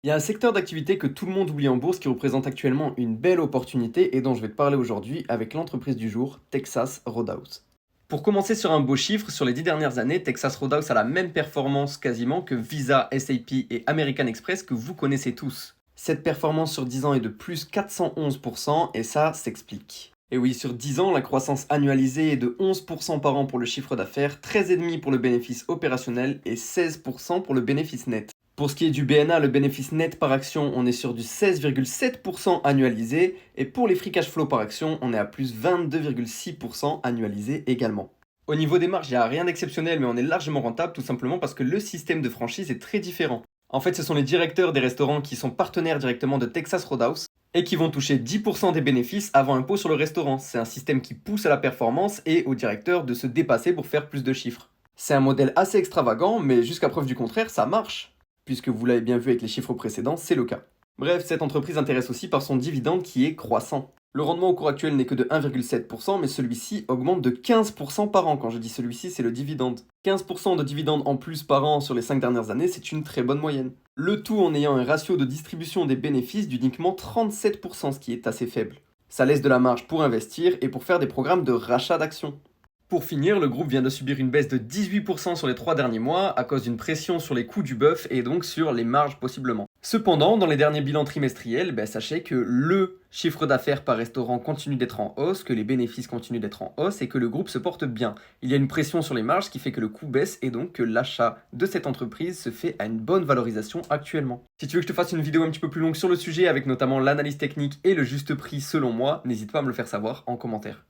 Il y a un secteur d'activité que tout le monde oublie en bourse qui représente actuellement une belle opportunité et dont je vais te parler aujourd'hui avec l'entreprise du jour, Texas Roadhouse. Pour commencer sur un beau chiffre, sur les 10 dernières années, Texas Roadhouse a la même performance quasiment que Visa, SAP et American Express que vous connaissez tous. Cette performance sur 10 ans est de plus 411% et ça s'explique. Et oui, sur 10 ans, la croissance annualisée est de 11% par an pour le chiffre d'affaires, 13,5% pour le bénéfice opérationnel et 16% pour le bénéfice net. Pour ce qui est du BNA, le bénéfice net par action, on est sur du 16,7% annualisé, et pour les free cash flow par action, on est à plus 22,6% annualisé également. Au niveau des marges, il n'y a rien d'exceptionnel, mais on est largement rentable tout simplement parce que le système de franchise est très différent. En fait, ce sont les directeurs des restaurants qui sont partenaires directement de Texas Roadhouse et qui vont toucher 10% des bénéfices avant impôt sur le restaurant. C'est un système qui pousse à la performance et aux directeurs de se dépasser pour faire plus de chiffres. C'est un modèle assez extravagant, mais jusqu'à preuve du contraire, ça marche. Puisque vous l'avez bien vu avec les chiffres précédents, c'est le cas. Bref, cette entreprise intéresse aussi par son dividende qui est croissant. Le rendement au cours actuel n'est que de 1,7%, mais celui-ci augmente de 15% par an. Quand je dis celui-ci, c'est le dividende. 15% de dividende en plus par an sur les 5 dernières années, c'est une très bonne moyenne. Le tout en ayant un ratio de distribution des bénéfices d'uniquement 37%, ce qui est assez faible. Ça laisse de la marge pour investir et pour faire des programmes de rachat d'actions. Pour finir, le groupe vient de subir une baisse de 18% sur les 3 derniers mois à cause d'une pression sur les coûts du bœuf et donc sur les marges possiblement. Cependant, dans les derniers bilans trimestriels, sachez que le chiffre d'affaires par restaurant continue d'être en hausse, que les bénéfices continuent d'être en hausse et que le groupe se porte bien. Il y a une pression sur les marges ce qui fait que le coût baisse et donc que l'achat de cette entreprise se fait à une bonne valorisation actuellement. Si tu veux que je te fasse une vidéo un petit peu plus longue sur le sujet avec notamment l'analyse technique et le juste prix selon moi, n'hésite pas à me le faire savoir en commentaire.